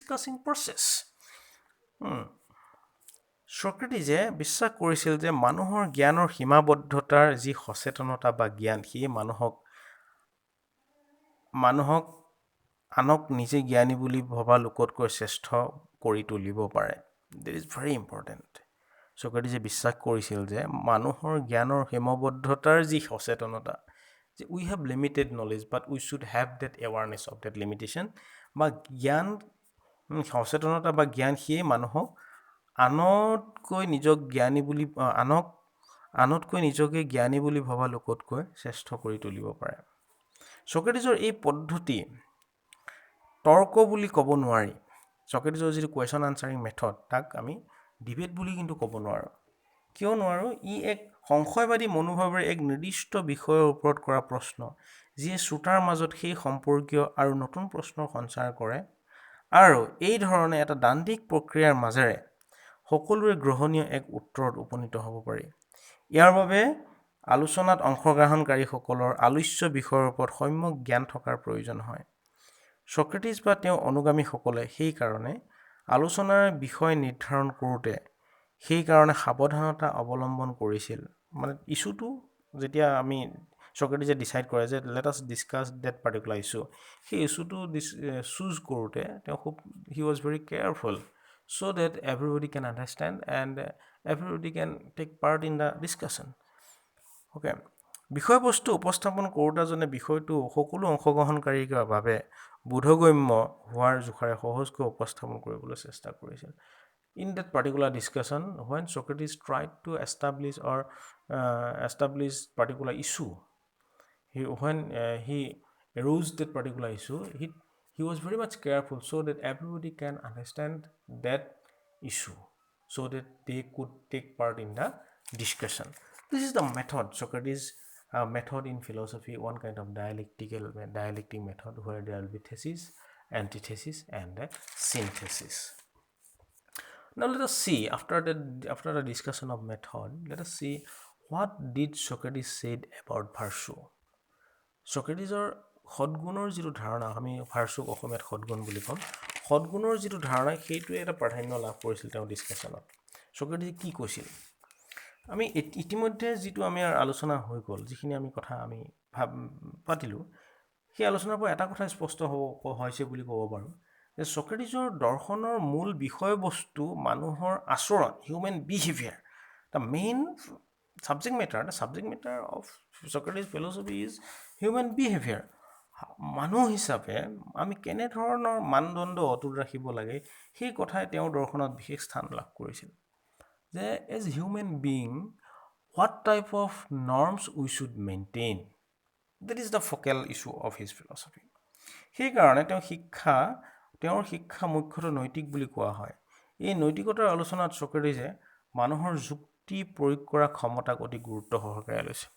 discussing process. Socrates বিশ্বাস কৰিছিল যে মানুহৰ জ্ঞানৰ সীমাবদ্ধতাৰ যি সচেতনতা বা জ্ঞান সেই মানুহক আনক নিজে জ্ঞানী বুলি ভবা লোকতকৈ শ্ৰেষ্ঠ কৰি তুলিব পাৰে. That is very important. Socrates বিশ্বাস কৰিছিল যে মানুহৰ জ্ঞানৰ সীমাবদ্ধতাৰ যি সচেতনতা, যে we have limited knowledge but we should have that awareness of that limitation, বা জ্ঞান সচেতনতা বা জ্ঞান সেই মানুহক আনতকৈ নিজকে জ্ঞানী বুলি ভবা লোকতকৈ শ্ৰেষ্ঠ কৰি তুলিব পাৰে. Socrates-ৰ এই পদ্ধতি তৰ্ক বুলি ক'ব নোৱাৰি. Socrates-ৰ যিটো কুৱেশ্যন আনচাৰিং মেথড, তাক আমি ডিবেট বুলি কিন্তু ক'ব নোৱাৰোঁ. কিয় নোৱাৰোঁ? ই এক সংশয়বাদী মনোভাৱেৰে এক নিৰ্দিষ্ট বিষয়ৰ ওপৰত কৰা প্ৰশ্ন, যিয়ে শ্ৰোতাৰ মাজত সেই সম্পৰ্কীয় আৰু নতুন প্ৰশ্নৰ সঞ্চাৰ কৰে, আৰু এই ধৰণে এটা দান্দিক প্ৰক্ৰিয়াৰ মাজেৰে সকলোৰে গ্ৰহণীয় এক উত্তৰত উপনীত হ'ব পাৰি. ইয়াৰ বাবে আলোচনাত অংশগ্ৰহণকাৰীসকলৰ আলোচ্য বিষয়ৰ ওপৰত সম্যক জ্ঞান থকাৰ প্ৰয়োজন হয়. Socrates বা তেওঁৰ অনুগামীসকলে সেই কাৰণে আলোচনাৰ বিষয় নিৰ্ধাৰণ কৰোঁতে সেই কাৰণে সাৱধানতা অৱলম্বন কৰিছিল. মানে ইছ্যুটো যেতিয়া আমি Socrates ডিচাইড কৰে যে let us discuss that particular issue, সেই ইছ্যুটো চুজ কৰোঁতে তেওঁ he was very careful so that everybody can understand and everybody can take part in the discussion. Okay. বিষয়বস্তু উপস্থাপন কৰোঁতাজনে বিষয়টো সকলো অংশগ্ৰহণকাৰীৰ বাবে বোধগম্য হোৱাৰ জোখাৰে সহজকৈ উপস্থাপন কৰিবলৈ চেষ্টা কৰিছিল. In that particular discussion, when Socrates tried to establish particular issue, when he arose that particular issue, he was very much careful so that everybody can understand that issue, so that they could take part in the discussion. This is the method, Socrates' method in philosophy, one kind of dialectic method where there will be thesis, antithesis, and synthesis. Now let us see, after the discussion of method, let us see what did Socrates said about virtue. Socrates-ৰ সদ্গুণৰ যিটো ধাৰণা, আমি ভাৰ্চুক অসমীয়াত সদ্গুণ বুলি ক'ম, সদ্গুণৰ যিটো ধাৰণা সেইটোৱে এটা প্ৰাধান্য লাভ কৰিছিল তেওঁ ডিছকাশ্যনত. Socrates কি কৈছিল? আমি ইতিমধ্যে যিটো আমাৰ আলোচনা হৈ গ'ল, যিখিনি আমি কথা আমি পাতিলোঁ, সেই আলোচনাৰ পৰা এটা কথা স্পষ্ট হৈছে বুলি ক'ব পাৰোঁ যে Socrates-ৰ দৰ্শনৰ মূল বিষয়বস্তু মানুহৰ আচৰণ, human behaviour. The main subject matter of Socrates' philosophy is human behavior. মানুহ হিচাপে আমি কেনেধৰণৰ মানদণ্ড অটুট ৰাখিব লাগে সেই কথাই তেওঁৰ দৰ্শনত বিশেষ স্থান লাভ কৰিছিল. যে as human being, what type of norms we should maintain. That is the focal issue of his philosophy. সেইকাৰণে তেওঁৰ শিক্ষা মুখ্যতঃ নৈতিক বুলি কোৱা হয়. এই নৈতিকতাৰ আলোচনাত Socrates মানুহৰ যুক্তি প্ৰয়োগ কৰা ক্ষমতাক অতি গুৰুত্ব সহকাৰে লৈছে.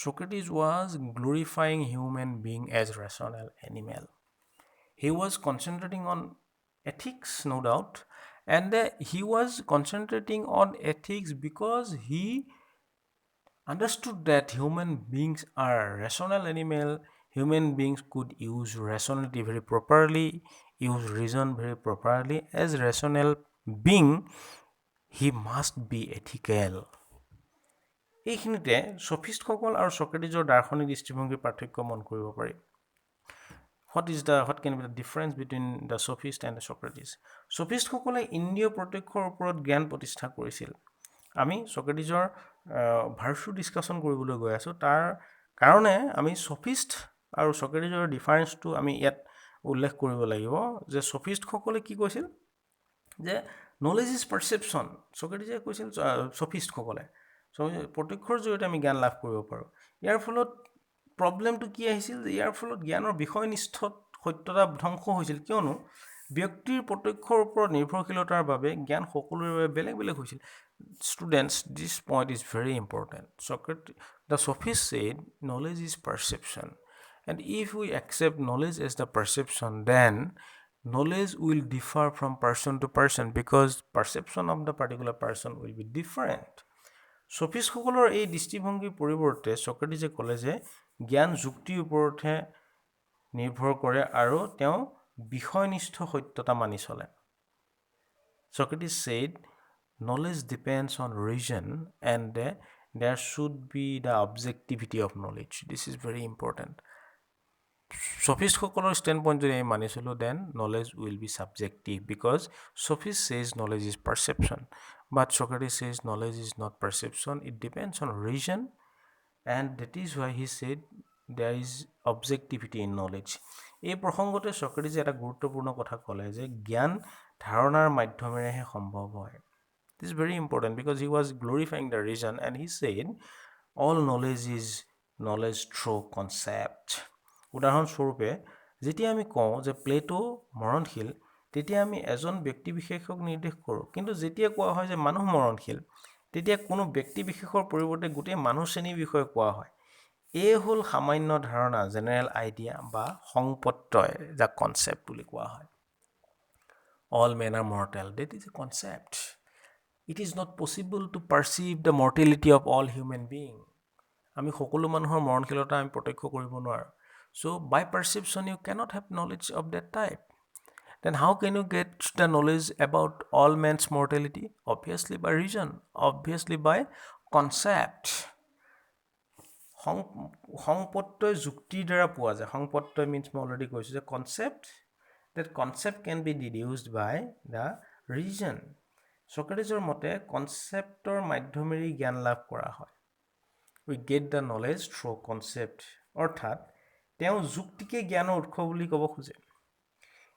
Socrates was glorifying human being as rational animal. He was concentrating on ethics, no doubt, and he was concentrating on ethics because he understood that human beings are rational animal. Human beings could use rationality very properly, use reason very properly. As rational being, he must be ethical. এইখিনিতে সফিষ্টসকল আৰু Socrates-ৰ দাৰ্শনিক দৃষ্টিভংগীৰ পাৰ্থক্য মন কৰিব পাৰি. What can be the difference between the sophist and the Socrates? সফিষ্টসকলে ইন্দ্ৰিয় প্ৰত্যক্ষৰ ওপৰত জ্ঞান প্ৰতিষ্ঠা কৰিছিল. আমি Socrates-ৰ ভাৰ্চু ডিছকাশ্যন কৰিবলৈ গৈ আছোঁ. তাৰ কাৰণে আমি সফিষ্ট আৰু Socrates-ৰ ডিফাৰেঞ্চটো আমি ইয়াত উল্লেখ কৰিব লাগিব যে সফিষ্টসকলে কি কৈছিল যে নলেজ ইজ পাৰচেপশ্যন. Socrates কৈছিল সফিষ্টসকলে প্ৰত্যক্ষৰ জৰিয়তে আমি জ্ঞান লাভ কৰিব পাৰোঁ. ইয়াৰ ফলত প্ৰব্লেমটো কি আহিছিল যে ইয়াৰ ফলত জ্ঞানৰ বিষয়নিষ্ঠ সত্যতা ধ্বংস হৈছিল. কিয়নো ব্যক্তিৰ প্ৰত্যক্ষৰ ওপৰত নিৰ্ভৰশীলতাৰ বাবে জ্ঞান সকলোৰে বাবে বেলেগ বেলেগ হৈছিল. Students, this point is very important. The sophist said knowledge is perception, and if we accept knowledge as the perception, then knowledge will differ from person to person because perception of the particular person will be different. সফিষ্টসকলৰ এই দৃষ্টিভংগীৰ পৰিৱৰ্তে Socrates ক'লে যে জ্ঞান যুক্তিৰ ওপৰতহে নিৰ্ভৰ কৰে আৰু তেওঁ বিষয়নিষ্ঠ সত্যতা মানি চলে Socrates said knowledge depends on reason and there should be the objectivity of knowledge this is very important Sophist-সকলৰ standpoint যদি আমি মানি চলো then knowledge will be subjective because Sophist says knowledge is perception but Socrates says knowledge is not perception it depends on reason and that is why he said there is objectivity in knowledge এই প্ৰসংগতে Socrates এটা গুৰুত্বপূৰ্ণ কথা ক'লে যে জ্ঞান ধাৰণাৰ মাধ্যমেৰেহে সম্ভৱ হয় This is very important because he was glorifying the reason and he said all knowledge is knowledge through concept উদাহৰণস্বৰূপে যেতিয়া আমি কওঁ যে প্লেটো মৰণশীল তেতিয়া আমি এজন ব্যক্তি বিশেষক নিৰ্দেশ কৰোঁ কিন্তু যেতিয়া কোৱা হয় যে মানুহ মৰণশীল তেতিয়া কোনো ব্যক্তি বিশেষৰ পৰিৱৰ্তে গোটেই মানুহ শ্ৰেণীৰ বিষয়ে কোৱা হয় এই হ'ল সামান্য ধাৰণা জেনেৰেল আইডিয়া বা সংপত্তয় যাক কনসেপ্ট বুলি কোৱা হয় all men are mortal that is a concept it is not possible to perceive the mortality of all human being আমি সকলো মানুহৰ মৰণশীলতা আমি প্ৰত্যক্ষ কৰিব নোৱাৰো so by perception you cannot have knowledge of that type then how can you get the knowledge about all men's mortality obviously by reason obviously by concept সংপত্তয় যুক্তিৰ দ্বাৰা পোৱা যায় সংপত্তয় means মই already কৈছো যে concept that concept can be deduced by the reason Socrates' মতে কনসেপ্টৰ মাধ্যমেৰে জ্ঞান লাভ কৰা হয় we get the knowledge through concept অৰ্থাৎ তেওঁ যুক্তিকে জ্ঞানৰ উৎস বুলি ক'ব খোজে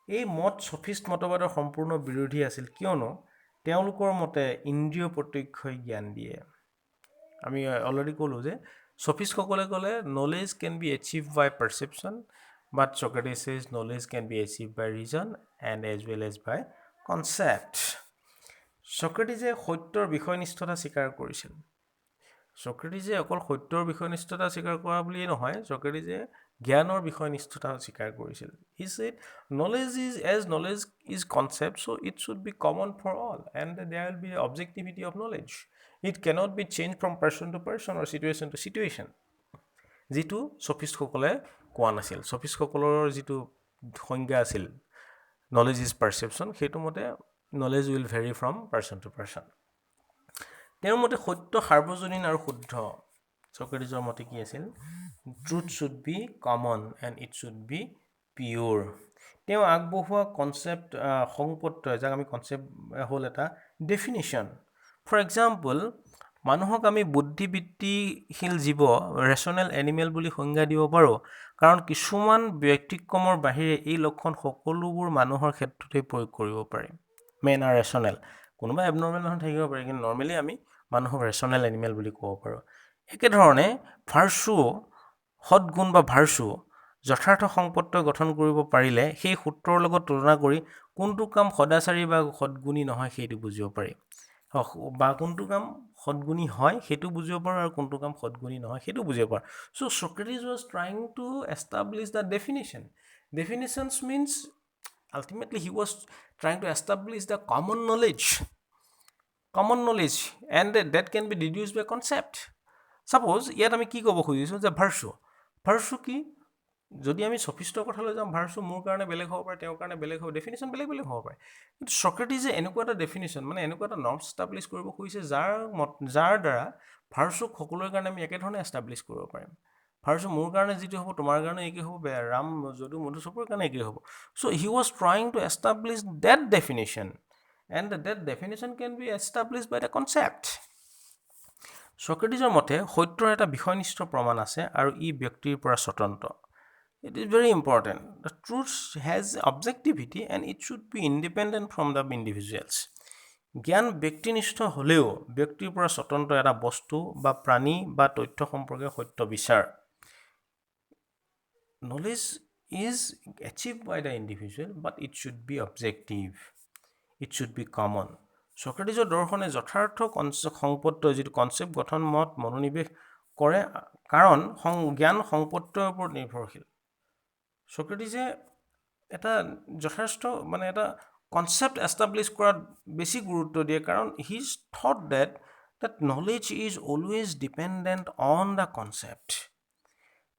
এই মত সফিষ্ট মতবাদৰ সম্পূৰ্ণ বিৰোধী আছিল কিয়নো তেওঁলোকৰ মতে ইন্দ্ৰিয় প্ৰত্যক্ষই জ্ঞান দিয়ে আমি অলৰেডি ক'লো যে সফিষ্ট সকলে ক'লে knowledge can be achieved by perception but Socrates says knowledge can be achieved by reason and as well as by concept Socrates সত্যৰ বিষয়নিষ্ঠতা স্বীকাৰ কৰিছিল Socrates অকল সত্যৰ বিষয়নিষ্ঠতা স্বীকাৰ কৰা বুলি নহয় Socrates জ্ঞানৰ বিষয়নিষ্ঠতা স্বীকাৰ কৰিছিল he said knowledge is concept so it should be common for all and there will be objectivity of knowledge it cannot be changed from person to person or situation to situation যেটো সফিষ্ট সকলে কোৱা নাছিল সফিষ্ট সকলৰ যেটো সংজ্ঞা আছিল knowledge is perception হেতু মতে knowledge will vary from person to person তেওঁৰ মতে সত্য সাৰ্বজনীন আৰু শুদ্ধ Socrates' মতে কি আছিল truth should be common and it should be pure তেওঁ আগবঢ়োৱা কনসেপ্ট সংপত্তয় যাক আমি কনসেপ্ট হ'ল এটা ডেফিনিশন ফৰ এক্সাম্পল মানুহক আমি বুদ্ধিবৃত্তিশীল জীৱ ৰেশনেল এনিমেল বুলি সংজ্ঞা দিব পাৰো কাৰণ কিছুমান ব্যক্তিক্ৰমৰ বাহিৰে এই লক্ষণ সকলোবোৰ মানুহৰ ক্ষেত্ৰতে প্ৰয়োগ কৰিব পাৰি মেন আৰ ৰেশনেল কোনোবা এবনৰ্মেল নহয় থাকিব পাৰে কিন্তু নৰমালি আমি মানুহক ৰেশনেল এনিমেল বুলি ক'ব পাৰো একে ধৰণে ভাৰ্চু সৎগুণ বা ভাৰ্চু যথাৰ্থ সংপত্ত গঠন কৰিব পাৰিলে সেই সূত্ৰৰ লগত তুলনা কৰি কোনটো কাম সদাচাৰী বা সৎগুণী নহয় সেইটো বুজিব পাৰি বা কোনটো কাম সৎগুণী হয় সেইটো বুজিব পাৰো আৰু কোনটো কাম সৎগুণী নহয় সেইটো বুজিব পাৰো so Socrates was trying to establish the definitions means ultimately he was trying to establish the common knowledge and that can be deduced by concept suppose ইয়াত আমি কি ক'ব খুজিছো যে ভাৰ্চু কি যদি আমি সফিষ্টৰ কথা লৈ যাম ভাৰ্চু মোৰ কাৰণে বেলেগ হ'ব পাৰে তেওঁৰ কাৰণে বেলেগ হ'ব ডেফিনিশন বেলেগ হ'ব পাৰে কিন্তু Socrates এনেকুৱা এটা ডেফিনিশন মানে এনেকুৱা এটা নৰ্ম এস্টাবলিশ কৰিব খুজিছে যাৰ দ্বাৰা ভাৰ্চু সকলোৰ কাৰণে আমি একে ধৰণে এস্টাবলিশ কৰিব পাৰিম ভাৰ্চু মোৰ কাৰণে যেটো হ'ব তোমাৰ কাৰণে একে হ'ব ৰাম যদু মধু সবৰ কাৰণে একে হ'ব so he was trying to establish that definition and that definition can be established by the concept Socrates' মতে সত্যৰ এটা বিষয়নিষ্ঠ প্ৰমাণ আছে আৰু ই ব্যক্তিৰ পৰা স্বতন্ত্ৰ It is very important. The truth has objectivity and it should be independent from the individuals. জ্ঞান ব্যক্তিনিষ্ঠ হলেও ব্যক্তিৰ পৰা স্বতন্ত্ৰ এটা বস্তু বা প্ৰাণী বা তথ্য সম্পৰ্কে সত্য বিচাৰ Knowledge is achieved by the individual but it should be objective. It should be common. Socrates' দৰ্শনে যথাৰ্থ সংপত্ত যেটো কনসেপ্ট গঠন মত মনোনিৱেশ কৰে কাৰণ জ্ঞান সংপত্তৰ ওপৰত নিৰ্ভৰশীল Socrates এটা যথেষ্ট মানে এটা কনসেপ্ট এস্টাবলিশ কৰাত বেছি গুৰুত্ব দিয়ে কাৰণ he thought that knowledge is always dependent on the concept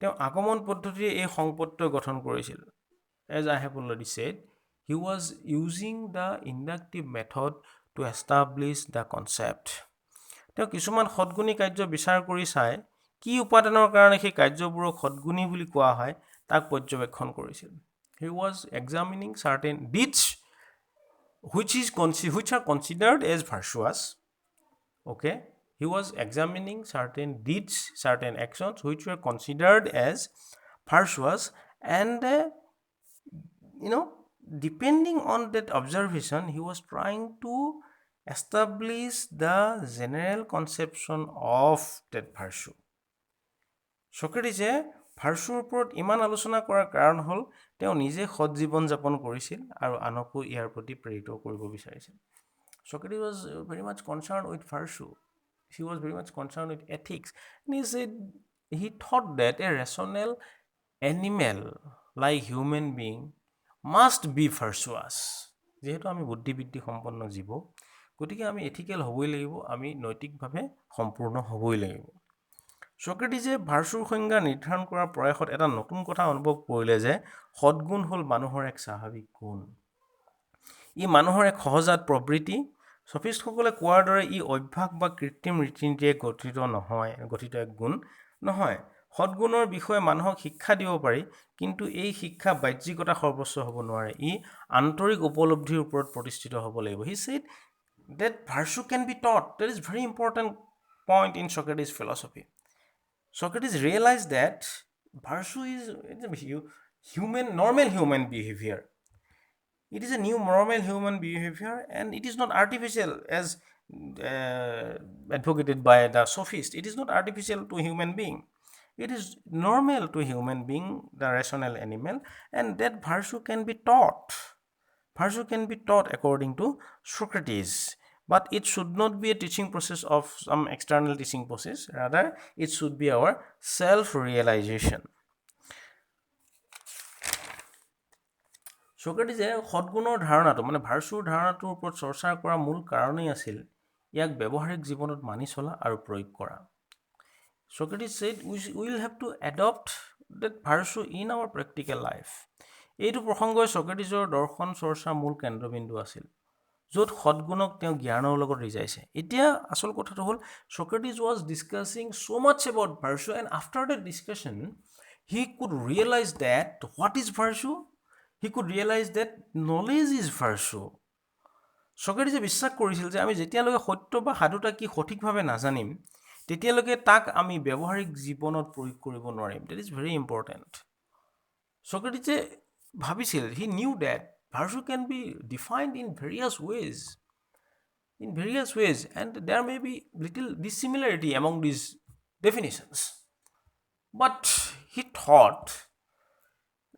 তেওঁ আগমন পদ্ধতিৰে এই সংপত্ত গঠন কৰিছিল as I have already said, he was using the inductive method to establish the concept. তেওঁ কিছুমান সদগুণী কাৰ্য বিচাৰ কৰি চাই কি উপাদানৰ কাৰণে সেই কাৰ্যবোৰক সদগুণী বুলি কোৱা হয় তাক পৰ্যবেক্ষণ কৰিছিল. He was examining certain deeds which are considered as virtuous. Okay, he was examining certain deeds, certain actions which were considered as virtuous, and depending on that observation, he was trying to establish the general conception of that virtue. সক্ৰেটিছে ভাৰ্চুৰ ওপৰত ইমান আলোচনা কৰাৰ কাৰণ হ'ল তেওঁ নিজে সৎ জীৱন যাপন কৰিছিল আৰু আনকো ইয়াৰ প্ৰতি প্ৰেৰিত কৰিব বিচাৰিছিল. Socrates was very much concerned with virtue. He was very much concerned with ethics. And he thought that a rational animal like human being must be virtuous. যেহেতু আমি বুদ্ধিবৃত্তি সম্পন্ন জীৱ, গতিকে আমি এথিকেল হ'বই লাগিব, আমি নৈতিকভাৱে সম্পূৰ্ণ হ'বই লাগিব. সক্ৰেটিছে ভাৰ্চুৰ সংজ্ঞা নিৰ্ধাৰণ কৰাৰ প্ৰয়াসত এটা নতুন কথা অনুভৱ কৰিলে যে সদগুণ হ'ল মানুহৰ এক স্বাভাৱিক গুণ. ই মানুহৰ এক সহজাত প্ৰবৃত্তি. সফিষ্টসকলে কোৱাৰ দৰে ই অভ্যাস বা কৃত্ৰিম ৰীতি নীতিৰে গঠিত এক গুণ নহয়. সদগুণৰ বিষয়ে মানুহক শিক্ষা দিব পাৰি, কিন্তু এই শিক্ষা বাহ্যিকতা সৰ্বস্ব হ'ব নোৱাৰে. ই আন্তৰিক উপলব্ধিৰ ওপৰত প্ৰতিষ্ঠিত হ'ব লাগিব. He said that virtue can be taught. That is very important point in Socrates' philosophy. Socrates realized that virtue is normal human behavior. It is a new normal human behavior, and it is not artificial as advocated by the sophist. It is not artificial to human being. It is normal to human being, the rational animal, and that virtue can be taught. Virtue can be taught according to Socrates, but it should not be a teaching process of some external teaching process. Rather, it should be our self-realization. সক্ৰেটিছে সদগুণৰ ধাৰণাটো মানে ভাৰ্চুৰ ধাৰণাটোৰ ওপৰত চৰ্চা কৰা মূল কাৰণেই আছিল ইয়াক ব্যৱহাৰিক জীৱনত মানি চলা আৰু প্ৰয়োগ কৰা. Socrates said we will have to adopt that virtue in our practical life. এইটো প্ৰসংগই সক্ৰেটিছৰ দৰ্শন চৰ্চাৰ মূল কেন্দ্ৰবিন্দু আছিল, য'ত সদগুণক তেওঁ জ্ঞানৰ লগত ৰিজাইছে. এতিয়া আচল কথাটো হ'ল Socrates was discussing so much about virtue, and after that discussion he could realize that what is virtue? He could realize that knowledge is virtue. Socrates বিশ্বাস কৰিছিল যে আমি যেতিয়ালৈকে সত্য বা সাধুতা কি সঠিকভাৱে নাজানিম তেতিয়ালৈকে তাক আমি ব্যৱহাৰিক জীৱনত প্ৰয়োগ কৰিব নোৱাৰিম. That is very important. Socrates ভাবিছিল, he knew that virtue can be defined in various ways, and there may be little dissimilarity among these definitions. But he thought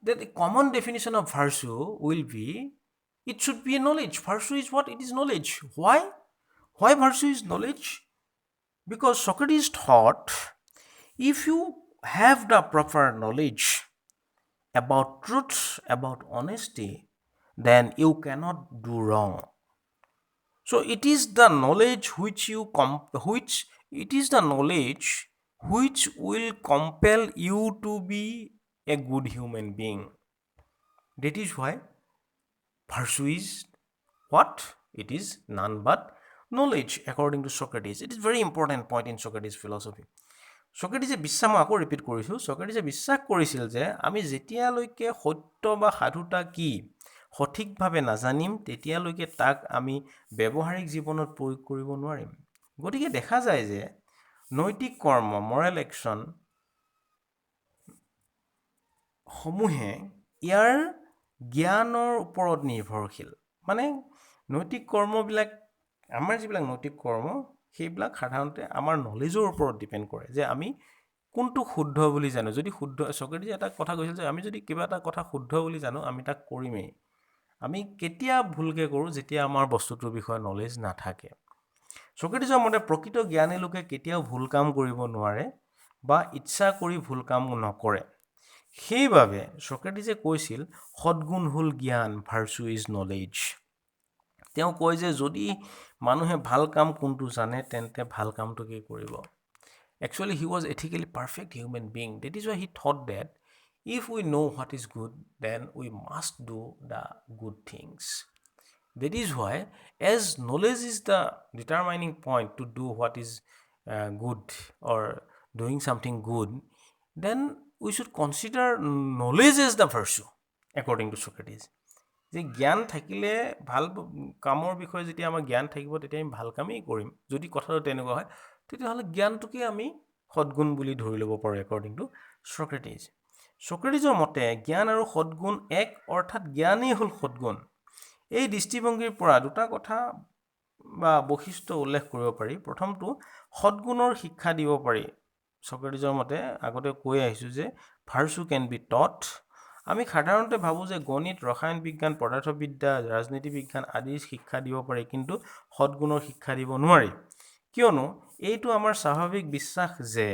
that a common definition of virtue will be, it should be a knowledge. Virtue is what? It is knowledge. Why? Why virtue is knowledge? Because Socrates thought, if you have the proper knowledge about truth, about honesty, then you cannot do wrong. So it is the knowledge which will compel you to be a good human being. That is why virtue is what? It is none but knowledge, according to Socrates. It is very important point in Socrates' philosophy. Socrates বিশ্বাস মই আকৌ repeat কৰিছোঁ. Socrates বিশ্বাস কৰিছিল যে আমি যেতিয়ালৈকে সত্য বা সাধুতা কি সঠিকভাৱে নাজানিম তেতিয়ালৈকে তাক আমি ব্যৱহাৰিক জীৱনত প্ৰয়োগ কৰিব নোৱাৰিম. গতিকে দেখা যায় যে নৈতিক কৰ্ম, মৰেল একশ্যন সমূহে ইয়াৰ জ্ঞানৰ ওপৰত নিৰ্ভৰশীল. মানে নৈতিক কৰ্মবিলাক, আমাৰ যিবিলাক নৈতিক কৰ্ম সেইবিলাক সাধাৰণতে আমাৰ নলেজৰ ওপৰত ডিপেণ্ড কৰে যে আমি কোনটো শুদ্ধ বুলি জানো. যদি শুদ্ধ, সক্ৰেটিছে এটা কথা কৈছিল যে আমি যদি কিবা এটা কথা শুদ্ধ বুলি জানো আমি তাক কৰিমেই. আমি কেতিয়া ভুলকৈ কৰোঁ? যেতিয়া আমাৰ বস্তুটোৰ বিষয়ে নলেজ নাথাকে. সক্ৰেটিছৰ মতে প্ৰকৃত জ্ঞানী লোকে কেতিয়াও ভুল কাম কৰিব নোৱাৰে বা ইচ্ছা কৰি ভুল কাম নকৰে. সেইবাবে সক্ৰেটিছে কৈছিল সদগুণ হ'ল জ্ঞান, ভাৰ্চু ইজ নলেজ. তেওঁ কয় যে যদি মানুহে ভাল কাম কোনটো জানে তেন্তে ভাল কামটোকে কৰিব. Actually, he was ethically perfect human being. That is why he thought that If we know what is good, then we must do the good things. That is why, as knowledge is the determining point to do what is good or doing something good, then we should consider knowledge as the virtue, according to Socrates. যে জ্ঞান থাকিলে ভাল কামৰ বিষয়ে যেতিয়া আমাৰ জ্ঞান থাকিব তেতিয়া আমি ভাল কামেই কৰিম। যদি কথাটো তেনেকুৱা হয় তেতিয়াহ'লে জ্ঞানটোকে আমি সদ্গুণ বুলি ধৰি ল'ব পাৰোঁ, একৰ্ডিং টু সক্ৰেটিজ। সক্ৰেটিজৰ মতে জ্ঞান আৰু সদ্গুণ এক, অৰ্থাৎ জ্ঞানেই হ'ল সদ্গুণ। এই দৃষ্টিভংগীৰ পৰা দুটা কথা বা বৈশিষ্ট্য উল্লেখ কৰিব পাৰি। প্ৰথমটো, সদ্গুণৰ শিক্ষা দিব পাৰি। সক্ৰেটিজৰ মতে আগতে কৈ আহিছোঁ যে ভাৰ্চু কেন বি টট। আমি সাধাৰণতে ভাবোঁ যে গণিত, ৰসায়ন বিজ্ঞান, পদাৰ্থবিদ্যা, ৰাজনীতি বিজ্ঞান আদিৰ শিক্ষা দিব পাৰি, কিন্তু সদ্গুণৰ শিক্ষা দিব নোৱাৰি। কিয়নো এইটো আমাৰ স্বাভাৱিক বিশ্বাস যে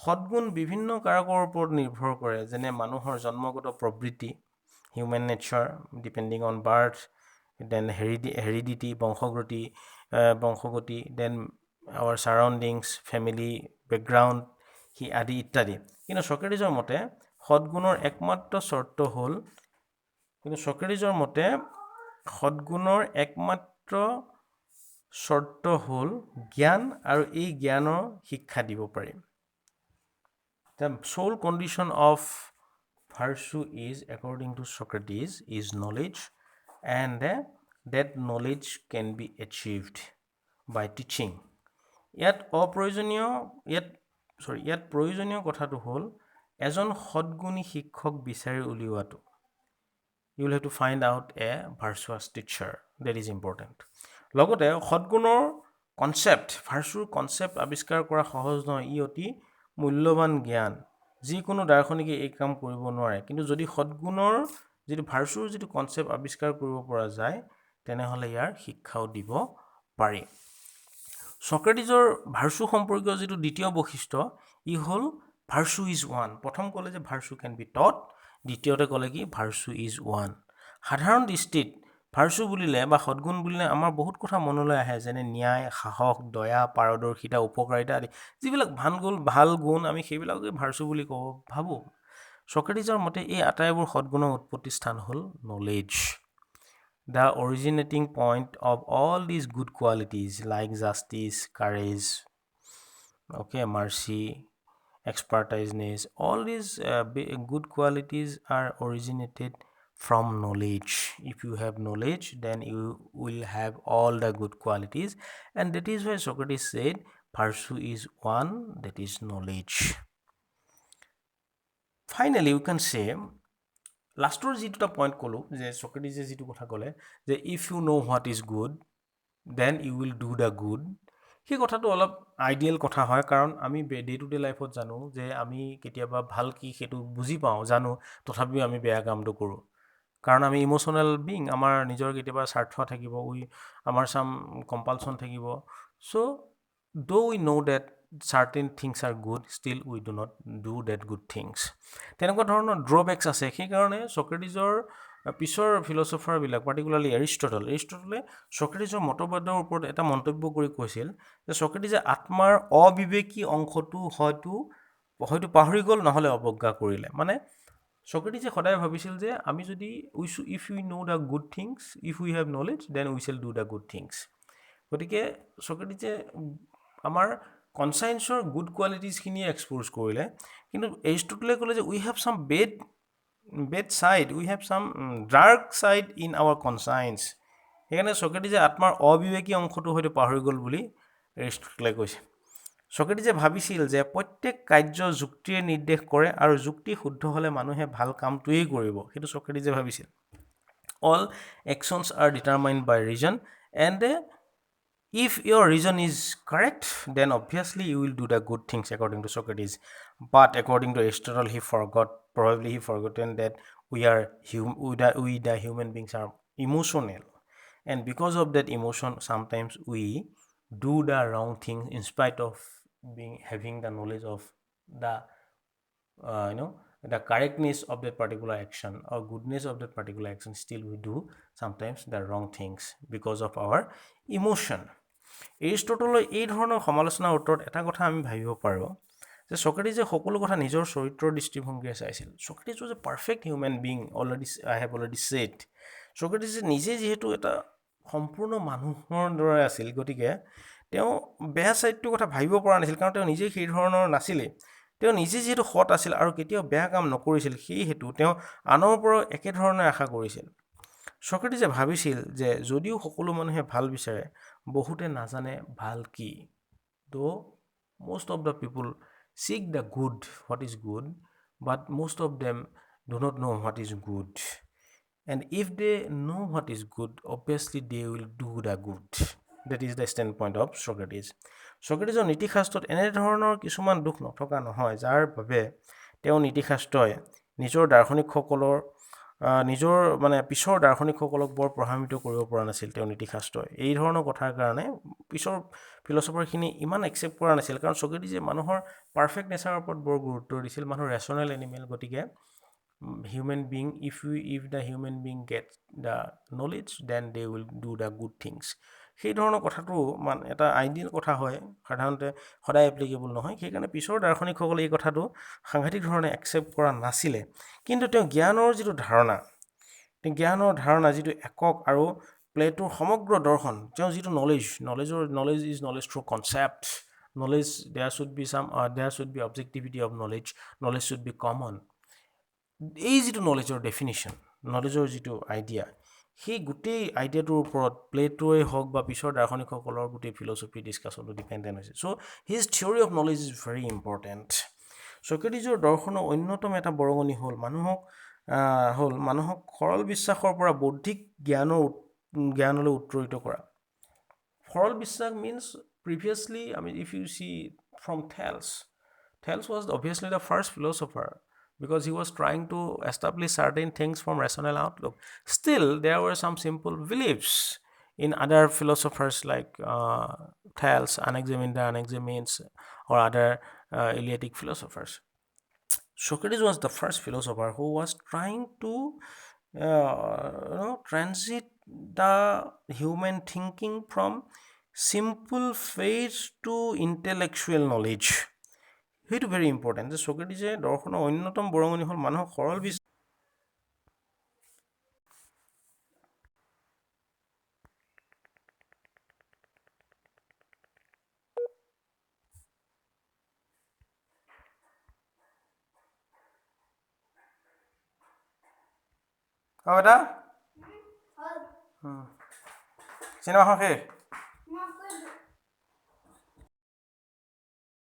সদ্গুণ বিভিন্ন কাৰকৰ ওপৰত নিৰ্ভৰ কৰে, যেনে মানুহৰ জন্মগত প্ৰবৃত্তি, human nature depending on birth, then heredity, বংশগতি, then our surroundings, family background আদি ইত্যাদি। কিন্তু সক্ৰেটিজৰ মতে সদ্গুণৰ একমাত্ৰ চৰ্ত হ'ল জ্ঞান, আৰু এই জ্ঞানৰ শিক্ষা দিব পাৰি। The sole condition of virtue is, according to Socrates, is knowledge, and that knowledge can be achieved by teaching. ইয়াত প্ৰয়োজনীয় কথাটো হ'ল এজন সদ্গুণী শিক্ষক বিচাৰি উলিওৱাটো। You will have to find out a virtuous teacher. That is important. লগতে সদ্গুণৰ ভাৰ্চুৰ concept আৱিষ্কাৰ কৰা সহজ নহয়। ই অতি মূল্যৱান জ্ঞান। যিকোনো দাৰ্শনিকে এই কাম কৰিব নোৱাৰে। কিন্তু যদি সদ্গুণৰ ভাৰ্চুৰ কনচেপ্ট আৱিষ্কাৰ কৰিব পৰা যায়, তেনেহ'লে ইয়াৰ শিক্ষাও দিব পাৰি। সক্ৰেটিজৰ ভাৰ্চু সম্পৰ্কীয় দ্বিতীয় বৈশিষ্ট্য, ই হ'ল ভাৰ্চু ইজ ওৱান। প্ৰথম ক'লে যে ভাৰ্চু কেন বি টট, দ্বিতীয়তে ক'লে কি ভাৰ্চু ইজ ওৱান। সাধাৰণ দৃষ্টিত ভাৰ্চু বুলিলে বা সদ্গুণ বুলিলে আমাৰ বহুত কথা মনলৈ আহে, যেনে ন্যায়, সাহস, দয়া, পাৰদৰ্শিতা, উপকাৰিতা আদি। যিবিলাক ভাল গুণ আমি সেইবিলাকে ভাৰ্চু বুলি ভাবোঁ। সক্ৰেটিজৰ মতে এই আটাইবোৰ সদ্গুণৰ উৎপত্তি স্থান হ'ল knowledge. The originating point of all these good qualities like justice, courage, mercy, expertiseness, all these good qualities are originated from knowledge. If you have knowledge, then you will have all the good qualities, and that is why Socrates said virtue is one, that is knowledge. Finally, we can say লাষ্টৰ যিটো point ক'লোঁ যে সক্ৰেটিজে যিটো কথা ক'লে যে if you know' what is good then you will do the good, সেই কথাটো অলপ আইডিয়েল কথা হয়। কাৰণ আমি ডে টু ডে লাইফত জানো যে আমি কেতিয়াবা ভাল কি সেইটো বুজি পাওঁ, জানো, তথাপিও আমি বেয়া কামটো কৰোঁ। কাৰণ আমি ইম'চনেল বিং, আমাৰ নিজৰ কেতিয়াবা স্বাৰ্থ থাকিব, আমাৰ চাম কম্পালশ্যন থাকিব। So' though we know' that certain things are good, still we do not do that good things. তেনেকুৱা ধৰণৰ ড্ৰবেক্স আছে। সেইকাৰণে সক্ৰেটিজৰ পিছৰ ফিলচফাৰবিলাক, পাৰ্টিকুলাৰলি এৰিষ্টটলে সক্ৰেটিজৰ মতবাদৰ ওপৰত এটা মন্তব্য কৰি কৈছিল যে সক্ৰেটিজে আত্মাৰ অবিবেকী অংশটো হয়তো পাহৰি গ'ল, নহ'লে অৱজ্ঞা কৰিলে। মানে সক্ৰেটিজে সদায় ভাবিছিল যে আমি যদি if we know' the good things, if we have knowledge, then we shall do the good things. গতিকে সক্ৰেটিজে আমাৰ কনচায়েন্সৰ গুড কোৱালিটিজখিনিয়ে এক্সপ'জ কৰিলে। কিন্তু এৰিষ্টটলে ক'লে যে we have some bad side, we have some dark side in our conscience. সেইকাৰণে সক্ৰেটিজে আত্মাৰ অবিবেকী অংশটো হয়তো পাহৰি গ'ল বুলি এৰিষ্টটলে কৈছে। সক্ৰেটিজে ভাবিছিল যে প্ৰত্যেক কাৰ্য যুক্তিয়ে নিৰ্দেশ কৰে, আৰু যুক্তি শুদ্ধ হ'লে মানুহে ভাল কামটোৱেই কৰিব। সেইটো সক্ৰেটিজে ভাবিছিল। All actions are determined by reason, and if your reason is correct, then obviously you will do the good things, according to Socrates. But according to Aristotle, he forgotten that we the human beings are emotional, and because of that emotion, sometimes we do the wrong thing in spite of having the knowledge of the the correctness of that particular action or goodness of that particular action. Still we do sometimes the wrong things because of our emotion. এৰিষ্টটলৰ এই ধৰণৰ সমালোচনাৰ উত্তৰত এটা কথা আমি ভাবিব পাৰোঁ যে ছক্ৰেটিছে সকলো কথা নিজৰ চৰিত্ৰৰ দৃষ্টিভংগীৰে চাইছিল Socrates was a perfect human being I have already said ছক্ৰেটিছে নিজে যিহেতু এটা সম্পূৰ্ণ মানুহৰ দৰে আছিল গতিকে তেওঁ বেয়া ছাইডটোৰ কথা ভাবিব পৰা নাছিল কাৰণ তেওঁ নিজে সেই ধৰণৰ নাছিলেই তেওঁ নিজে যিহেতু সৎ আছিল আৰু কেতিয়াও বেয়া কাম নকৰিছিল সেই হেতু তেওঁ আনৰ পৰাও একেধৰণে আশা কৰিছিল ছক্ৰেটিছে ভাবিছিল যে যদিও সকলো মানুহে ভাল বিচাৰে বহুতে নাজানে ভাল কি though most of the people seek the good what is good but most of them do not know what is good and if they know what is good obviously they will do the good that is the standpoint of Socrates Socrates নীতিশাস্ত্ৰত এনেধৰণৰ কিছুমান দুখ নথকা নহয় যাৰ বাবে তেওঁ নীতিশাস্ত্ৰই নিজৰ দাৰ্শনিকসকলৰ নিজৰ মানে পিছৰ দাৰ্শনিকসকলক বৰ প্ৰভাৱিত কৰিব পৰা নাছিল তেওঁ নীতিশাস্ত্ৰই এই ধৰণৰ কথাৰ কাৰণে পিছৰ ফিলচফাৰখিনি ইমান একচেপ্ট কৰা নাছিল কাৰণ ছক্ৰেটিছে মানুহৰ পাৰফেক্ট নেচাৰৰ ওপৰত বৰ গুৰুত্ব দিছিল মানুহ ৰেচনেল এনিমেল গতিকে human being if the human being gets the knowledge then they will do the good things সেই ধৰণৰ কথাটো মানে এটা আইডিয়েল কথা হয় সাধাৰণতে সদায় এপ্লিকেবল নহয় সেইকাৰণে পিছৰ দাৰ্শনিকসকলে এই কথাটো সাংঘাতিক ধৰণে একচেপ্ট কৰা নাছিলে কিন্তু তেওঁ জ্ঞানৰ যিটো ধাৰণা যিটো একক আৰু প্লেটোৰ সমগ্ৰ দৰ্শন তেওঁ যিটো knowledge is knowledge through concept knowledge there should be objectivity of knowledge should be common এই যিটো নলেজৰ ডেফিনিশ্যন নলেজৰ যিটো আইডিয়া সেই গোটেই আইডিয়াটোৰ ওপৰত প্লেটোৱে হওক বা পিছৰ দাৰ্শনিকসকলৰ গোটেই ফিলচফি ডিছকাশ্যনটো ডিপেণ্ডেণ্ট হৈছে so' his theory of knowledge is very important ছক্ৰেটিছৰ দৰ্শনৰ অন্যতম এটা বৰঙণি হ'ল মানুহক সৰল বিশ্বাসৰ পৰা বৌদ্ধিক জ্ঞানলৈ উত্তৰিত কৰা সৰল বিশ্বাস means previously I mean if you see from Thales was obviously the first philosopher because he was trying to establish certain things from rational outlook. Still, there were some simple beliefs in other philosophers like Thales, Anaximenes, or other Eleatic philosophers. Socrates was the first philosopher who was trying to transit the human thinking from simple faith to intellectual knowledge. সেইটো very important যে ছক্ৰেটিছে দৰ্শনৰ অন্যতম বৰঙণি হ'ল মানুহক সৰল বিশ্বাস এটা চিনেমাখন শেষ